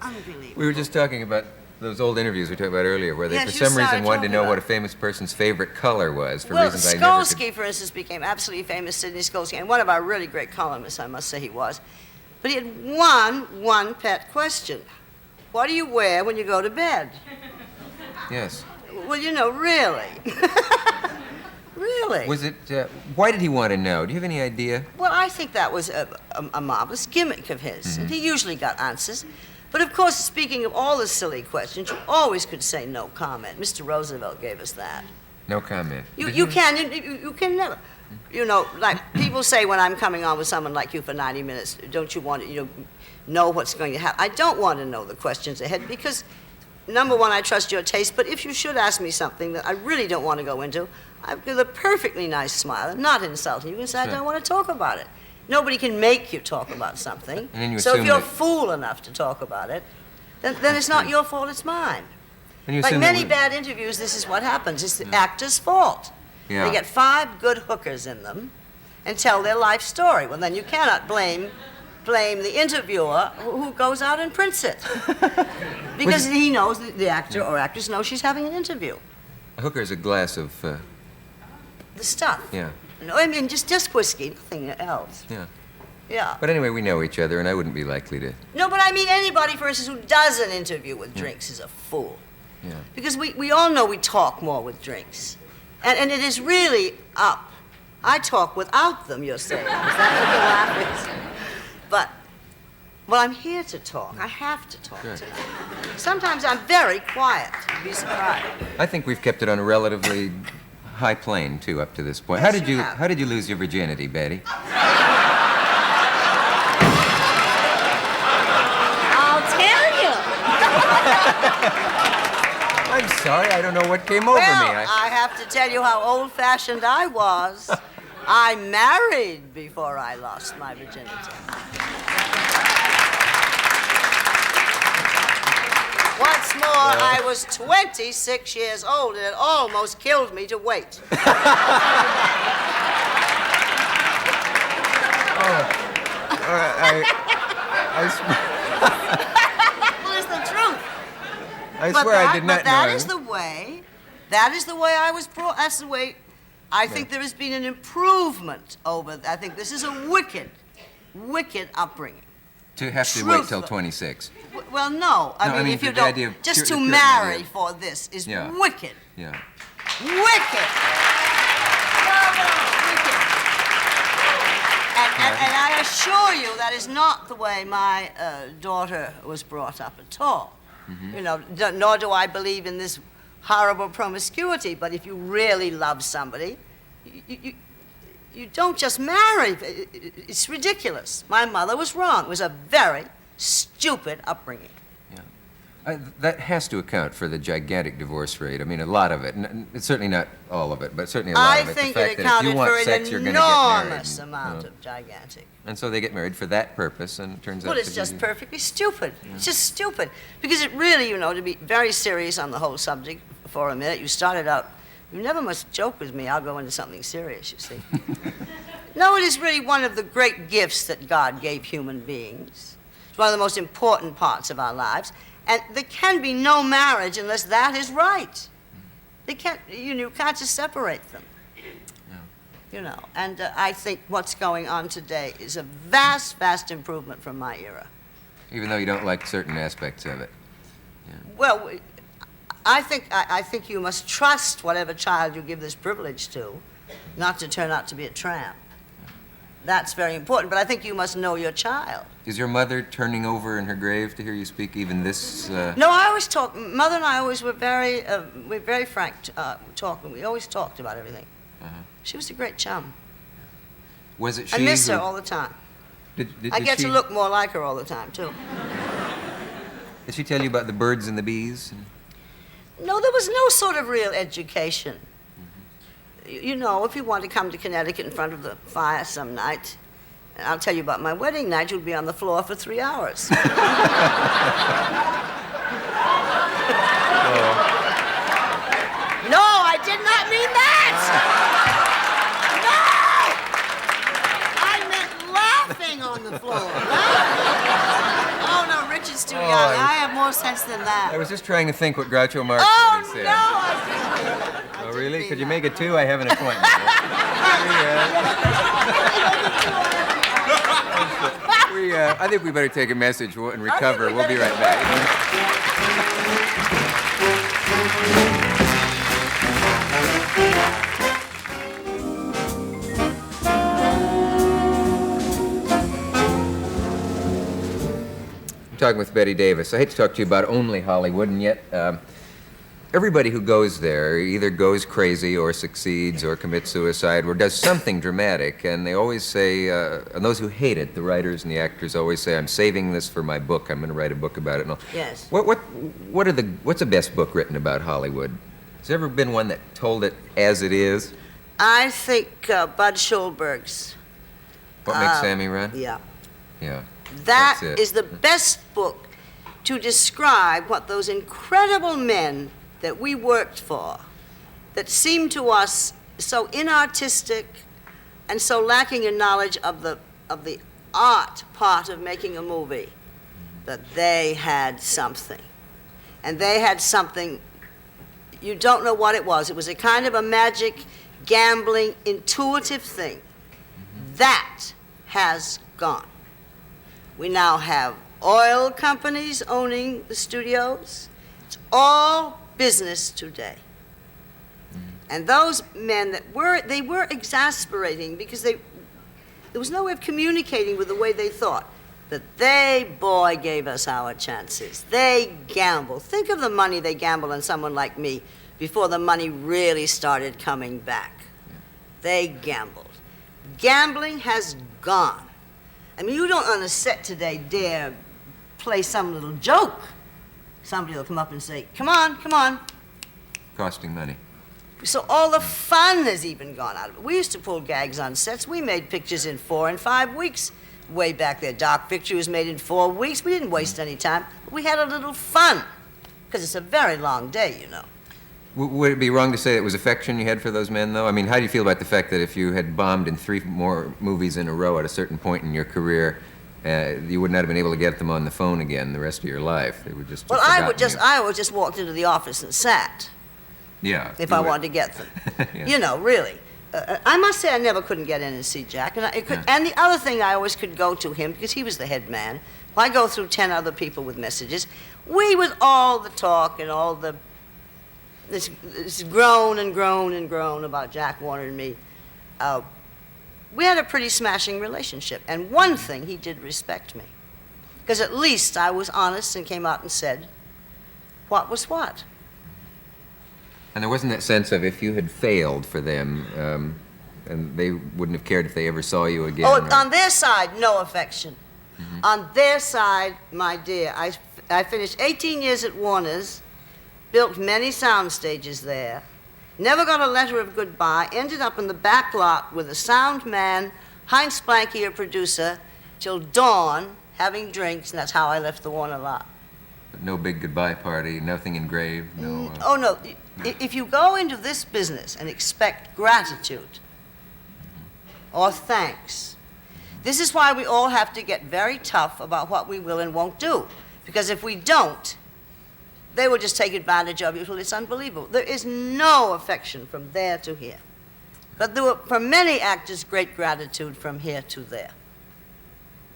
Unbelievable. We were just talking about those old interviews we talked about earlier, where they, for some reason, wanted to know what a famous person's favorite color was, for reasons I never could... Skolsky, for instance, became absolutely famous, Sidney Skolsky, and one of our really great columnists, I must say he was. But he had one pet question. What do you wear when you go to bed? Yes. Well, you know, really. Really. Was it, why did he want to know? Do you have any idea? Well, I think that was a marvelous gimmick of his. Mm-hmm. And he usually got answers. But of course, speaking of all the silly questions, you always could say no comment. Mr. Roosevelt gave us that. No comment. You can never. You know, like people say when I'm coming on with someone like you for 90 minutes, don't you want to, know what's going to happen? I don't want to know the questions ahead because, number one, I trust your taste, but if you should ask me something that I really don't want to go into, I've got a perfectly nice smile and not insulting. You can say, I don't want to talk about it. Nobody can make you talk about something. So if you're fool enough to talk about it, then it's not your fault, it's mine. Like many bad interviews, this is what happens. It's the actor's fault. Yeah. They get 5 good hookers in them and tell their life story. Well, then you cannot blame the interviewer who goes out and prints it. Because he knows, the actor or actress knows she's having an interview. A hooker is a glass of... the stuff. Yeah. No, I mean, just whiskey, nothing else. Yeah. Yeah. But anyway, we know each other, and I wouldn't be likely to... No, but I mean, anybody, for instance, who does an interview with drinks is a fool. Yeah. Because we all know we talk more with drinks. And it is really up. I talk without them, you're saying. Is that what the laugh is? But, well, I'm here to talk. I have to talk tonight. Sometimes I'm very quiet. You'd be surprised. I think we've kept it on a relatively high plane, too, up to this point. Yes, How did you lose your virginity, Betty? I'll tell you. I'm sorry, I don't know what came over me. I have to tell you how old-fashioned I was. I married before I lost my virginity. Once more, I was 26 years old, and it almost killed me to wait. Well, it's the truth. I swear I did not know. That is the way I was brought. That's the way. I think there has been an improvement over. I think this is a wicked upbringing. To have to wait till 26. Well, no. I mean, if you don't, just to marry for this is wicked. Yeah. Wicked. And I assure you that is not the way my daughter was brought up at all. Mm-hmm. Nor do I believe in this horrible promiscuity, but if you really love somebody, you don't just marry. It's ridiculous. My mother was wrong. It was a very stupid upbringing. Yeah. That has to account for the gigantic divorce rate. I mean, a lot of it. It's certainly not all of it, but certainly a lot of it. I think the fact it accounted for sex, an enormous amount of gigantic. And so they get married for that purpose, and it turns out Well, it's just perfectly stupid. Yeah. It's just stupid. Because it really, to be very serious on the whole subject for a minute, you started out, you never must joke with me, I'll go into something serious, you see. No, it is really one of the great gifts that God gave human beings. It's one of the most important parts of our lives. And there can be no marriage unless that is right. They can't, you can't just separate them. And I think what's going on today is a vast, vast improvement from my era. Even though you don't like certain aspects of it. Yeah. Well, I think you must trust whatever child you give this privilege to, not to turn out to be a tramp. That's very important, but I think you must know your child. Is your mother turning over in her grave to hear you speak even this? No, I always talk. Mother and I always were very frank talking. We always talked about everything. She was a great chum. Was it she? I miss her all the time. I get to look more like her all the time, too. Did she tell you about the birds and the bees? No, there was no sort of real education. Mm-hmm. If you want to come to Connecticut in front of the fire some night, and I'll tell you about my wedding night, you'll be on the floor for 3 hours. No, I did not mean that! No! I meant laughing on the floor. Oh, no, Rich is too young. I have more sense than that. I was just trying to think what Groucho Marx Oh, would have said. no, I didn't. Oh, really? Could you make it 2? I have an appointment. I think we better take a message and recover. We'll be right back. I'm talking with Bette Davis. I hate to talk to you about only Hollywood, and yet everybody who goes there either goes crazy or succeeds or commits suicide or does something dramatic, and they always say, and those who hate it, the writers and the actors always say, I'm saving this for my book. I'm going to write a book about it. And all. Yes. What's the best book written about Hollywood? Has there ever been one that told it as it is? I think Bud Schulberg's. What Makes Sammy Run? Yeah. Yeah. That That's it. is the best book to describe what those incredible men that we worked for, that seemed to us so inartistic and so lacking in knowledge of the art part of making a movie, that they had something. And they had something, you don't know what it was. It was a kind of a magic, gambling, intuitive thing. That has gone. We now have oil companies owning the studios. It's all business today. And those men that were exasperating because there was no way of communicating with the way they thought. But they, boy, gave us our chances. They gambled. Think of the money they gambled on someone like me before the money really started coming back. They gambled. Gambling has gone. I mean, you don't on a set today dare play some little joke. Somebody will come up and say, come on, come on. Costing money. So all the fun has even gone out of it. We used to pull gags on sets. We made pictures in 4 and 5 weeks. Way back there, Dark Picture was made in 4 weeks. We didn't waste any time. We had a little fun, because it's a very long day, you know. Would it be wrong to say it was affection you had for those men, though? I mean, how do you feel about the fact that if you had bombed in 3 more movies in a row at a certain point in your career, you would not have been able to get them on the phone again the rest of your life? They would just Well, I would just walked into the office and sat. Yeah. If I wanted to get them. Yeah. You know, really. I must say I never couldn't get in and see Jack. And the other thing, I always could go to him, because he was the head man. If I go through 10 other people with messages, we, with all the talk and all this groan and groan and groan about Jack Warner and me, we had a pretty smashing relationship. And one thing, he did respect me. Because at least I was honest and came out and said what was what. And there wasn't that sense of if you had failed for them, and they wouldn't have cared if they ever saw you again. Oh, on their side, no affection. Mm-hmm. On their side, my dear, I finished 18 years at Warner's, built many sound stages there, never got a letter of goodbye, ended up in the back lot with a sound man, Heinz Blanke, a producer, till dawn, having drinks, and that's how I left the Warner lot. But no big goodbye party, nothing engraved, no... Oh, no. If you go into this business and expect gratitude or thanks, this is why we all have to get very tough about what we will and won't do. Because if we don't, they will just take advantage of you till it's unbelievable. There is no affection from there to here. But there were, for many actors, great gratitude from here to there.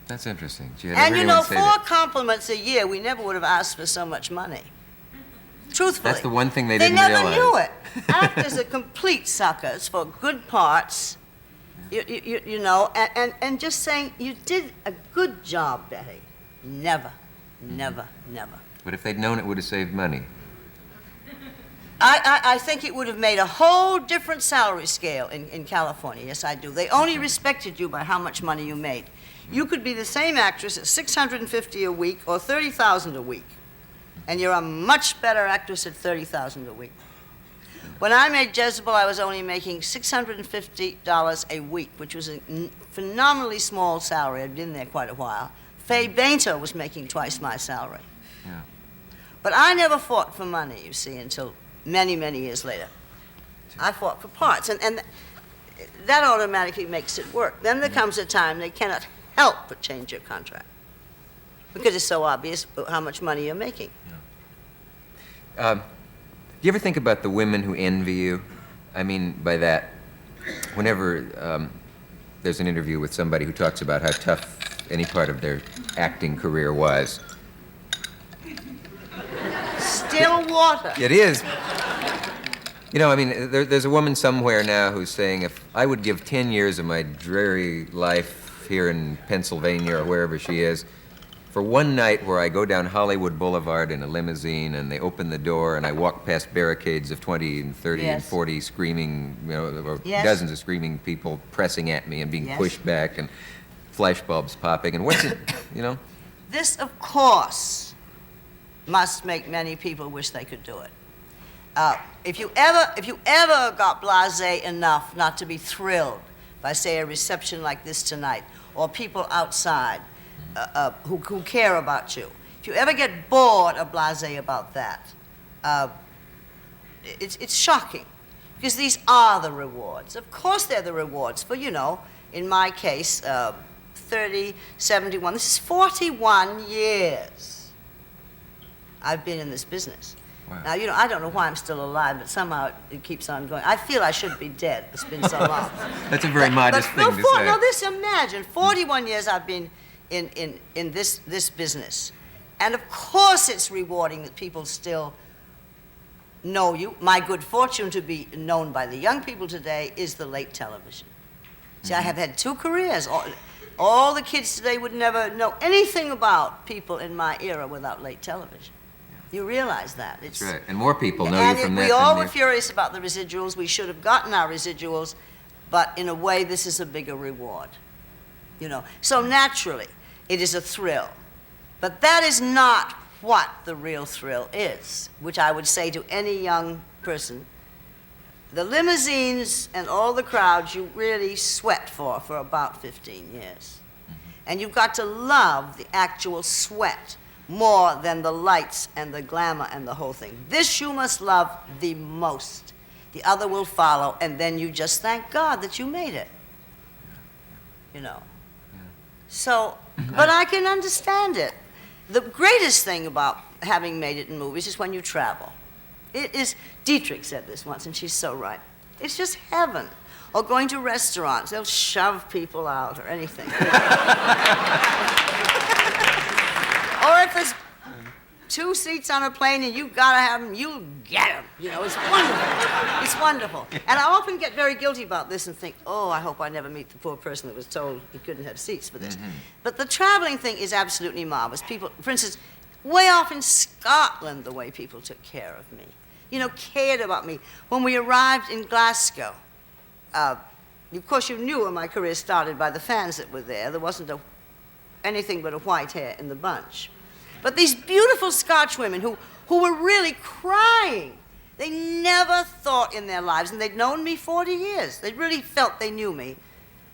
That's interesting. Gee, And you know, 4 compliments a year, we never would have asked for so much money. Truthfully. That's the one thing they didn't realize. realize. They never knew it. Actors are complete suckers for good parts, you know, and just saying, you did a good job, Betty. Never, never, never. But if they'd known it would have saved money. I think it would have made a whole different salary scale in California. Yes, I do. They only respected you by how much money you made. You could be the same actress at $650 a week or $30,000 a week, and you're a much better actress at $30,000 a week. When I made Jezebel, I was only making $650 a week, which was a phenomenally small salary. I'd been there quite a while. Faye Bainter was making twice my salary. Yeah. But I never fought for money, you see, until many, many years later. I fought for parts, and that automatically makes it work. Then there comes a time they cannot help but change your contract. because it's so obvious how much money you're making. Do you ever think about the women who envy you? I mean by that, whenever there's an interview with somebody who talks about how tough any part of their acting career was. Still water. It is. You know, I mean, there's a woman somewhere now who's saying, if I would give 10 years of my dreary life here in Pennsylvania or wherever she is, for one night where I go down Hollywood Boulevard in a limousine and they open the door and I walk past barricades of 20 and 30 and 40 screaming, you know, or dozens of screaming people pressing at me and being pushed back and flashbulbs popping and what's it, you know? This, of course, must make many people wish they could do it. If you ever got blasé enough not to be thrilled by, say, a reception like this tonight, or people outside who care about you, if you ever get bored or blasé about that, it's shocking, because these are the rewards. Of course they're the rewards for, you know, in my case, 30, 71, this is 41 years I've been in this business. Wow. Now, you know, I don't know why I'm still alive, but somehow it keeps on going. I feel I should be dead. It's been so long. That's a very modest thing to say. No, imagine, 41 years I've been in this business. And of course it's rewarding that people still know you. My good fortune to be known by the young people today is the late television. See, I have had 2 careers. All the kids today would never know anything about people in my era without late television. You realize that. That's right. And more people know you from that. We all were furious about the residuals. We should have gotten our residuals, but in a way, this is a bigger reward. You know, so naturally, it is a thrill. But that is not what the real thrill is, which I would say to any young person. The limousines and all the crowds you really sweat for about 15 years. And you've got to love the actual sweat more than the lights and the glamour and the whole thing. This you must love the most. The other will follow, and then you just thank God that you made it. You know. So, but I can understand it. The greatest thing about having made it in movies is when you travel. It is, Dietrich said this once, and she's so right. It's just heaven. Or going to restaurants, they'll shove people out or anything. Or if there's 2 seats on a plane and you've got to have them, you'll get them. You know, it's wonderful. It's wonderful. And I often get very guilty about this and think, oh, I hope I never meet the poor person that was told he couldn't have seats for this. But the traveling thing is absolutely marvelous. People, for instance, way off in Scotland, the way people took care of me, you know, cared about me. When we arrived in Glasgow, of course, you knew when my career started by the fans that were there. There wasn't anything but a white hair in the bunch. But these beautiful Scotch women who were really crying, they never thought in their lives, and they'd known me 40 years, they really felt they knew me,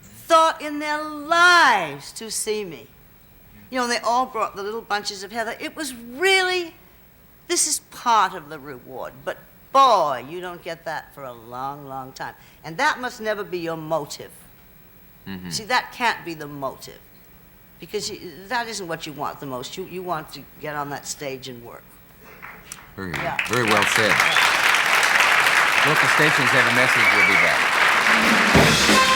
thought in their lives to see me. You know, and they all brought the little bunches of heather. It was really, this is part of the reward. But boy, you don't get that for a long, long time. And that must never be your motive. See, that can't be the motive. Because that isn't what you want the most. You want to get on that stage and work. Very well said. Local stations have a message. We'll be back.